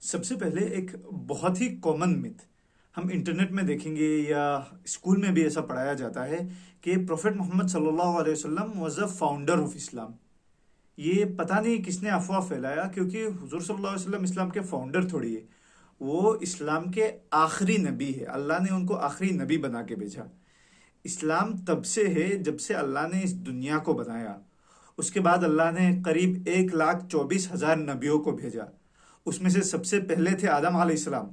سب سے پہلے ایک بہت ہی کامن مت ہم انٹرنیٹ میں دیکھیں گے یا اسکول میں بھی ایسا پڑھایا جاتا ہے کہ پروفیٹ محمد صلی اللہ علیہ وسلم واز اے فاؤنڈر آف اسلام. یہ پتہ نہیں کس نے افواہ پھیلایا، کیونکہ حضور صلی اللہ علیہ وسلم اسلام کے فاؤنڈر تھوڑی ہے، وہ اسلام کے آخری نبی ہے. اللہ نے ان کو آخری نبی بنا کے بھیجا. اسلام تب سے ہے جب سے اللہ نے اس دنیا کو بنایا. اس کے بعد اللہ نے قریب 1,24,000 نبیوں کو بھیجا. اس میں سے سب سے پہلے تھے آدم علیہ السلام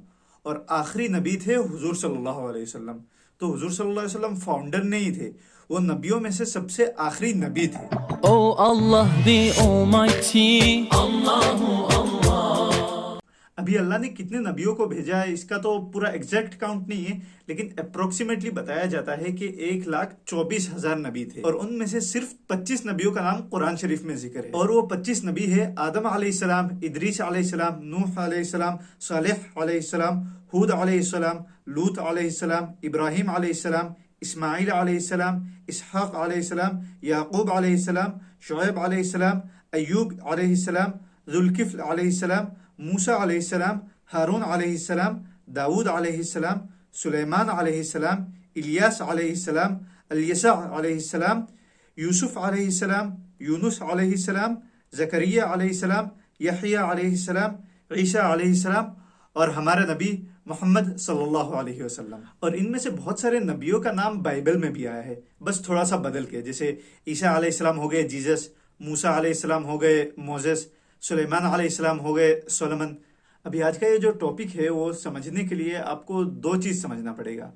اور آخری نبی تھے حضور صلی اللہ علیہ وسلم. تو حضور صلی اللہ علیہ وسلم فاؤنڈر نہیں تھے، وہ نبیوں میں سے سب سے آخری نبی تھے. Oh Allah the Almighty, ابھی اللہ نے کتنے نبیوں کو بھیجا ہے اس کا تو پورا ایگزیکٹ کاؤنٹ نہیں ہے، لیکن اپروکسیمیٹلی بتایا جاتا ہے کہ 1,24,000 نبی تھے، اور ان میں سے صرف 25 نبیوں کا نام قرآن شریف میں ذکر ہے. اور وہ 25 نبی ہے آدم علیہ السلام، ادریس علیہ السلام، نوح علیہ السلام، صالح علیہ السلام، ہود علیہ السلام، لوط علیہ السلام، ابراہیم علیہ السلام، اسماعیل علیہ السلام، اسحاق علیہ السلام، یعقوب علیہ السلام، شعیب علیہ السلام، ایوب علیہ السلام، ذوالکفل علیہ السلام، موسیٰ علیہ السلام، ہارون علیہ السلام، داود علیہ السلام، سلیمان علیہ السلام، الیاس علیہ السلام، الیسع علیہ السلام، یوسف علیہ السلام، یونس علیہ السلام، زکریا علیہ السلام، یحییٰ علیہ السلام، عیسیٰ علیہ السلام، اور ہمارا نبی محمد صلی اللہ علیہ وسلم. اور ان میں سے بہت سارے نبیوں کا نام بائبل میں بھی آیا ہے، بس تھوڑا سا بدل کے. جیسے عیسیٰ علیہ السلام ہو گئے جیزس، موسیٰ علیہ السلام ہو گئے موزس، سلیمان علیہ السلام ہو گئے سولمن. ابھی آج کا یہ جو ٹاپک ہے وہ سمجھنے کے لیے آپ کو دو چیز سمجھنا پڑے گا.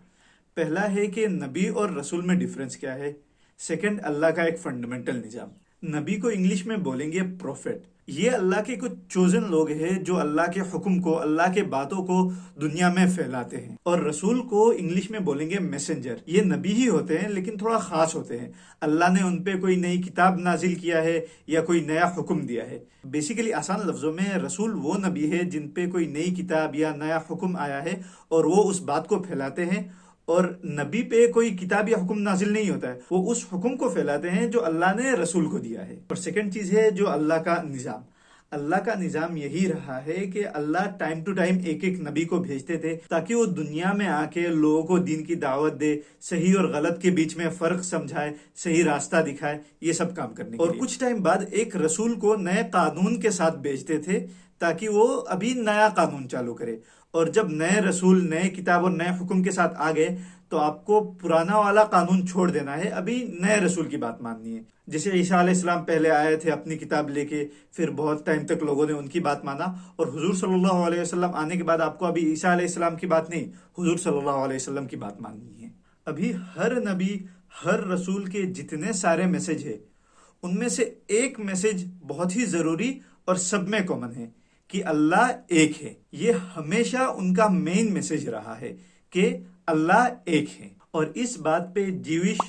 پہلا ہے کہ نبی اور رسول میں ڈیفرنس کیا ہے. سیکنڈ، اللہ کا ایک فنڈامنٹل نظام. نبی کو انگلش میں بولیں گے پروفیٹ. یہ اللہ کے کچھ چوزن لوگ ہیں جو اللہ کے حکم کو، اللہ کے باتوں کو دنیا میں پھیلاتے ہیں. اور رسول کو انگلش میں بولیں گے میسنجر. یہ نبی ہی ہوتے ہیں لیکن تھوڑا خاص ہوتے ہیں. اللہ نے ان پہ کوئی نئی کتاب نازل کیا ہے یا کوئی نیا حکم دیا ہے. بیسیکلی آسان لفظوں میں رسول وہ نبی ہے جن پہ کوئی نئی کتاب یا نیا حکم آیا ہے اور وہ اس بات کو پھیلاتے ہیں. اور نبی پہ کوئی کتاب یا حکم نازل نہیں ہوتا ہے، وہ اس حکم کو پھیلاتے ہیں جو اللہ نے رسول کو دیا ہے. اور سیکنڈ چیز ہے جو اللہ کا نظام. اللہ کا نظام یہی رہا ہے کہ اللہ ٹائم ٹو ٹائم ایک ایک نبی کو بھیجتے تھے تاکہ وہ دنیا میں آ کے لوگوں کو دین کی دعوت دے، صحیح اور غلط کے بیچ میں فرق سمجھائے، صحیح راستہ دکھائے، یہ سب کام کرنے کے لیے. اور کچھ ٹائم بعد ایک رسول کو نئے قانون کے ساتھ بھیجتے تھے تاکہ وہ ابھی نیا قانون چالو کرے. اور جب نئے رسول نئے کتاب اور نئے حکم کے ساتھ آ گئے تو آپ کو پرانا والا قانون چھوڑ دینا ہے، ابھی نئے رسول کی بات ماننی ہے. جیسے عیسیٰ علیہ السلام پہلے آئے تھے اپنی کتاب لے کے، پھر بہت ٹائم تک لوگوں نے ان کی بات مانا، اور حضور صلی اللہ علیہ وسلم آنے کے بعد آپ کو ابھی عیسیٰ علیہ السلام کی بات نہیں، حضور صلی اللہ علیہ وسلم کی بات ماننی ہے. ابھی ہر نبی، ہر رسول کے جتنے سارے میسج ہیں ان میں سے ایک میسج بہت ہی ضروری اور سب میں کامن ہے کہ اللہ ایک ہے. یہ ہمیشہ ان کا مین میسج رہا ہے کہ اللہ ایک ہے. اور اس بات پہ جیوش،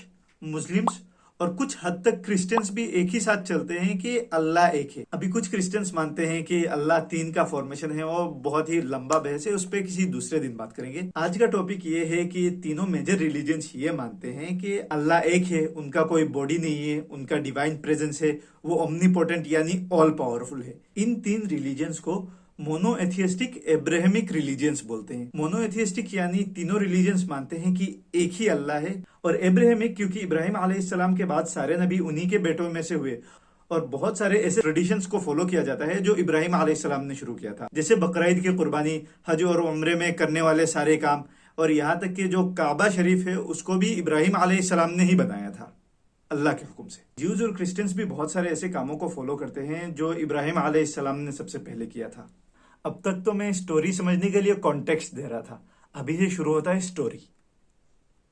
مسلمز اور کچھ حد تک کرسچنز بھی ایک ہی ساتھ چلتے ہیں کہ اللہ ایک ہے. ابھی کچھ کرسچنز مانتے ہیں کہ اللہ 3 کا فارمیشن ہے، وہ بہت ہی لمبا بحث ہے، اس پہ کسی دوسرے دن بات کریں گے. آج کا ٹاپک یہ ہے کہ تینوں میجر ریلیجنز یہ مانتے ہیں کہ اللہ ایک ہے، ان کا کوئی باڈی نہیں ہے، ان کا ڈیوائن پریزنس ہے، وہ اومنیپوٹنٹ یعنی آل پاورفل ہے. ان 3 ریلیجنز کو مونو ایتھیسٹک ابراہیمک ریلیجنز بولتے ہیں. مونو ایتھیسٹک یعنی تینوں ریلیجنز مانتے ہیں کہ ایک ہی اللہ ہے، اور ابراہیمک کیونکہ ابراہیم علیہ السلام کے بعد سارے نبی انہی کے بیٹوں میں سے ہوئے، اور بہت سارے ایسے ٹریڈیشنز کو فالو کیا جاتا ہے جو ابراہیم علیہ السلام نے شروع کیا تھا، جیسے بقرعید کی قربانی، حج اور عمرے میں کرنے والے سارے کام، اور یہاں تک کہ جو کعبہ شریف ہے اس کو بھی ابراہیم علیہ السلام نے ہی بنایا تھا اللہ کے حکم سے. جیوز اور کرسچنز بھی بہت سارے ایسے کاموں کو فالو کرتے ہیں جو ابراہیم علیہ السلام نے سب سے پہلے کیا تھا. اب تک تو میں سٹوری سمجھنے کے لیے کانٹیکسٹ دے رہا تھا، ابھی سے شروع ہوتا ہے سٹوری.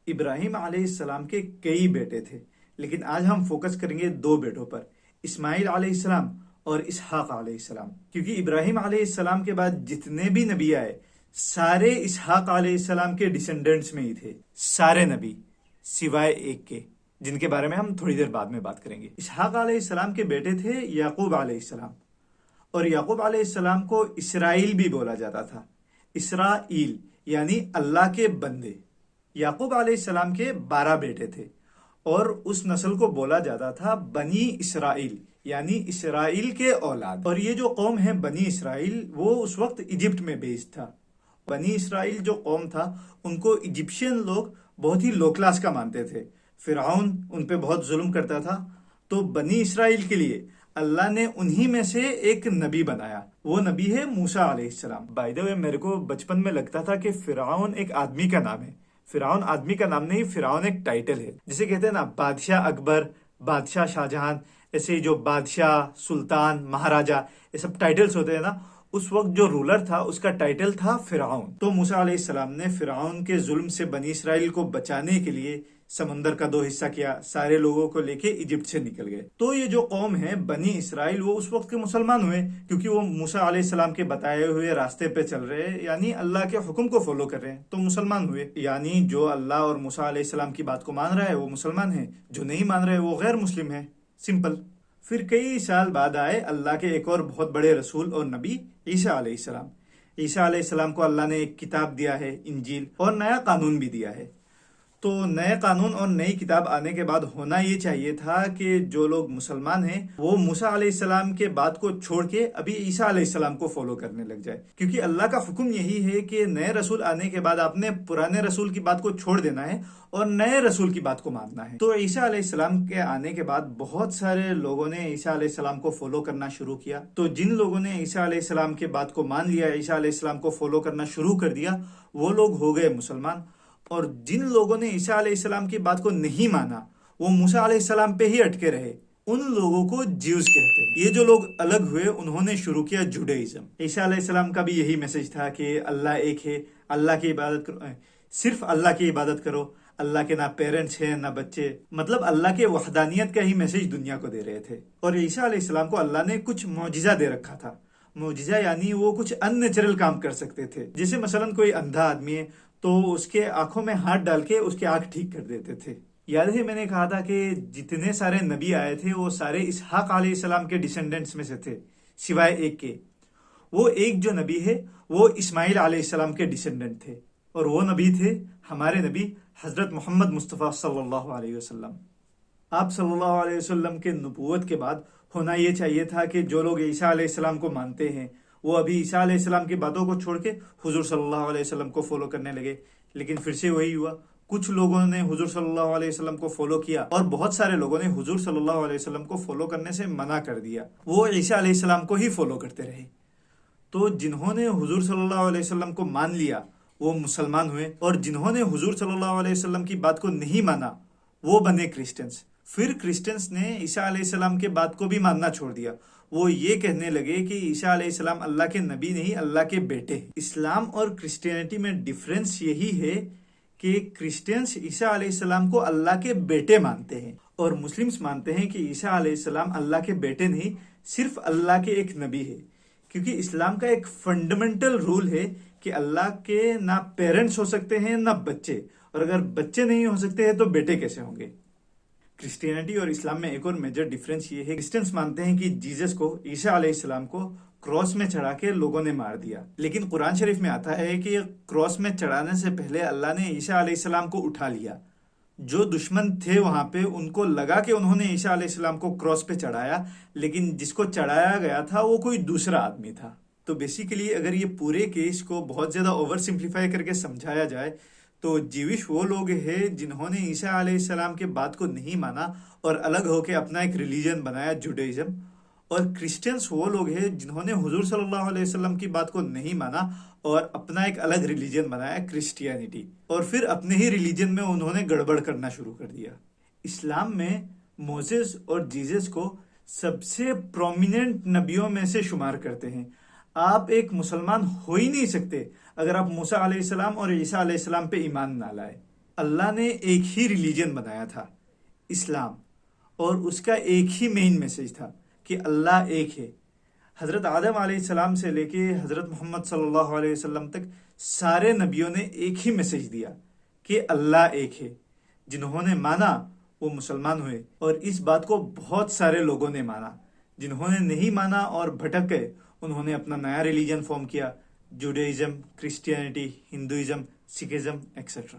ابراہیم علیہ السلام کے کئی بیٹے تھے، لیکن آج ہم فوکس کریں گے 2 بیٹوں پر، اسماعیل علیہ السلام اور اسحاق علیہ السلام. کیونکہ ابراہیم علیہ السلام کے بعد جتنے بھی نبی آئے سارے اسحاق علیہ السلام کے ڈیسینڈنٹس میں ہی تھے، سارے نبی سوائے ایک کے، جن کے بارے میں ہم تھوڑی دیر بعد میں بات کریں گے. اسحاق علیہ السلام کے بیٹے تھے یعقوب علیہ السلام، اور یعقوب علیہ السلام کو اسرائیل بھی بولا جاتا تھا. اسرائیل یعنی اللہ کے بندے. یعقوب علیہ السلام کے 12 بیٹے تھے اور اس نسل کو بولا جاتا تھا بنی اسرائیل یعنی اسرائیل کے اولاد. اور یہ جو قوم ہے بنی اسرائیل وہ اس وقت ایجپٹ میں بیسڈ تھا. بنی اسرائیل جو قوم تھا ان کو ایجپشین لوگ بہت ہی لو کلاس کا مانتے تھے. فرعون ان پہ بہت ظلم کرتا تھا. تو بنی اسرائیل کے لیے اللہ نے انہی میں سے ایک نبی بنایا. وہ نبی ہے موسیٰ علیہ السلام. بائی دا وے میرے کو بچپن میں لگتا تھا کہ فرعون ایک آدمی کا نام ہے. فرعون آدمی کا نام نہیں، فرعون ایک ٹائٹل ہے. جسے کہتے ہیں نا بادشاہ اکبر، بادشاہ شاہ جہاں، ایسے جو بادشاہ، سلطان، مہاراجا، یہ سب ٹائٹلز ہوتے ہیں نا. اس وقت جو رولر تھا اس کا ٹائٹل تھا فرعون. تو موسیٰ علیہ السلام نے فرعون کے ظلم سے بنی اسرائیل کو بچانے کے لیے سمندر کا 2 حصہ کیا، سارے لوگوں کو لے کے ایجپٹ سے نکل گئے. تو یہ جو قوم ہے بنی اسرائیل وہ اس وقت کے مسلمان ہوئے کیونکہ وہ موسیٰ علیہ السلام کے بتائے ہوئے راستے پہ چل رہے ہیں، یعنی اللہ کے حکم کو فالو کر رہے ہیں، تو مسلمان ہوئے. یعنی جو اللہ اور موسیٰ علیہ السلام کی بات کو مان رہا ہے وہ مسلمان ہے، جو نہیں مان رہے وہ غیر مسلم ہے. سمپل. پھر کئی سال بعد آئے اللہ کے ایک اور بہت بڑے رسول اور نبی عیسیٰ علیہ السلام. عیسیٰ علیہ السلام کو اللہ نے ایک کتاب دیا ہے، انجیل، اور نیا قانون بھی دیا ہے. تو نئے قانون اور نئی کتاب آنے کے بعد ہونا یہ چاہیے تھا کہ جو لوگ مسلمان ہیں وہ موسیٰ علیہ السلام کے بات کو چھوڑ کے ابھی عیسیٰ علیہ السلام کو فالو کرنے لگ جائے، کیونکہ اللہ کا حکم یہی ہے کہ نئے رسول آنے کے بعد آپ نے پرانے رسول کی بات کو چھوڑ دینا ہے اور نئے رسول کی بات کو ماننا ہے. تو عیسیٰ علیہ السلام کے آنے کے بعد بہت سارے لوگوں نے عیسیٰ علیہ السلام کو فالو کرنا شروع کیا. تو جن لوگوں نے عیسیٰ علیہ السلام کے بات کو مان لیا، عیسیٰ علیہ السلام کو فالو کرنا شروع کر دیا، وہ لوگ ہو گئے مسلمان. اور جن لوگوں نے عیسیٰ علیہ السلام کی بات کو نہیں مانا، وہ موسیٰ علیہ السلام پہ ہی اٹکے رہے، ان لوگوں کو جیوز کہتے ہیں. یہ جو لوگ الگ ہوئے انہوں نے شروع کیا جوڈائزم. عیسیٰ علیہ السلام کا بھی یہی میسج تھا کہ اللہ ایک ہے، اللہ کی عبادت کرو، صرف اللہ کی عبادت کرو، اللہ کے نہ پیرنٹس ہیں نہ بچے، مطلب اللہ کے وحدانیت کا ہی میسج دنیا کو دے رہے تھے. اور عیسیٰ علیہ السلام کو اللہ نے کچھ معجزہ دے رکھا تھا. معجزہ یعنی وہ کچھ ان نیچرل کام کر سکتے تھے. جیسے مثلا کوئی اندھا آدمی ہے تو اس کے آنکھوں میں ہاتھ ڈال کے اس کی آنکھ ٹھیک کر دیتے تھے. یاد ہے میں نے کہا تھا کہ جتنے سارے نبی آئے تھے وہ سارے اسحاق علیہ السلام کے ڈسینڈنٹس میں سے تھے سوائے ایک کے. وہ ایک جو نبی ہے وہ اسماعیل علیہ السلام کے ڈسینڈنٹ تھے، اور وہ نبی تھے ہمارے نبی حضرت محمد مصطفیٰ صلی اللہ علیہ وسلم. آپ صلی اللہ علیہ وسلم کے نبوت کے بعد ہونا یہ چاہیے تھا کہ جو لوگ عیسیٰ علیہ السلام کو مانتے ہیں وہ ابھی عیسیٰ علیہ السلام کی باتوں کو چھوڑ کے حضور صلی اللہ علیہ وسلم کو فالو کرنے لگے. لیکن پھر سے وہی ہوا، کچھ لوگوں نے حضور صلی اللہ علیہ وسلم کو فالو کیا اور بہت سارے لوگوں نے حضور صلی اللہ علیہ وسلم کو فالو کرنے سے منع کر دیا، وہ عیسیٰ علیہ السلام کو ہی فالو کرتے رہے. تو جنہوں نے حضور صلی اللہ علیہ وسلم کو مان لیا وہ مسلمان ہوئے، اور جنہوں نے حضور صلی اللہ علیہ وسلم کی بات کو نہیں مانا وہ بنے کرسچنس. پھر کرسچنس نے عیسیٰ علیہ السلام کے بات کو بھی ماننا چھوڑ دیا. وہ یہ کہنے لگے کہ عیسیٰ علیہ السلام اللہ کے نبی نہیں، اللہ کے بیٹے ہیں. اسلام اور کرسچینٹی میں ڈفرینس یہی ہے کہ کرسچنس عیسیٰ علیہ السلام کو اللہ کے بیٹے مانتے ہیں، اور مسلمس مانتے ہیں کہ عیسیٰ علیہ السلام اللہ کے بیٹے نہیں، صرف اللہ کے ایک نبی ہے. کیونکہ اسلام کا ایک فنڈامنٹل رول ہے کہ اللہ کے نہ پیرنٹس ہو سکتے ہیں نہ بچے، اور اگر بچے نہیں ہو سکتے ہیں تو بیٹے کیسے ہوں گے. کرسچینٹی اور اسلام میں ایک اور میجر ڈیفرنس یہ ہے، کرسچنس مانتے ہیں کہ جیزس کو، عیسیٰ علیہ السلام کو کراس میں چڑھا کے لوگوں نے مار دیا. لیکن قرآن شریف میں آتا ہے کہ کراس میں چڑھانے سے پہلے اللہ نے عیسیٰ علیہ السلام کو اٹھا لیا. جو دشمن تھے وہاں پہ ان کو لگا کہ انہوں نے عیسیٰ علیہ السلام کو کراس پہ چڑھایا، لیکن جس کو چڑھایا گیا تھا وہ کوئی دوسرا آدمی تھا. تو بیسیکلی اگر یہ پورے کیس کو بہت زیادہ اوور سمپلیفائی کر کے سمجھایا جائے تو جیوش وہ لوگ ہیں جنہوں نے عیسیٰ علیہ السلام کے بات کو نہیں مانا اور الگ ہو کے اپنا ایک ریلیجن بنایا جوڈائزم، اور کرسچنس وہ لوگ ہیں جنہوں نے حضور صلی اللہ علیہ وسلم کی بات کو نہیں مانا اور اپنا ایک الگ ریلیجن بنایا کرسچینٹی، اور پھر اپنے ہی ریلیجن میں انہوں نے گڑبڑ کرنا شروع کر دیا. اسلام میں موسیس اور جیزس کو سب سے پرومیننٹ نبیوں میں سے شمار کرتے ہیں. آپ ایک مسلمان ہو ہی نہیں سکتے اگر آپ موسیٰ علیہ السلام اور عیسیٰ علیہ السلام پہ ایمان نہ لائے. اللہ نے ایک ہی ریلیجن بنایا تھا، اسلام، اور اس کا ایک ہی مین میسج تھا کہ اللہ ایک ہے. حضرت آدم علیہ السلام سے لے کے حضرت محمد صلی اللہ علیہ وسلم تک سارے نبیوں نے ایک ہی میسج دیا کہ اللہ ایک ہے. جنہوں نے مانا وہ مسلمان ہوئے، اور اس بات کو بہت سارے لوگوں نے مانا. جنہوں نے نہیں مانا اور بھٹک گئے انہوں نے اپنا نیا ریلیجن فارم کیا، Judaism, Christianity, Hinduism, Sikhism etcetera.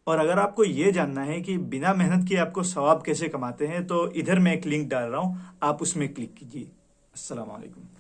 اور اگر آپ کو یہ جاننا ہے کہ بنا محنت کے آپ کو ثواب کیسے کماتے ہیں تو ادھر میں ایک لنک ڈال رہا ہوں، آپ اس میں کلک کیجیے۔ السلام علیکم۔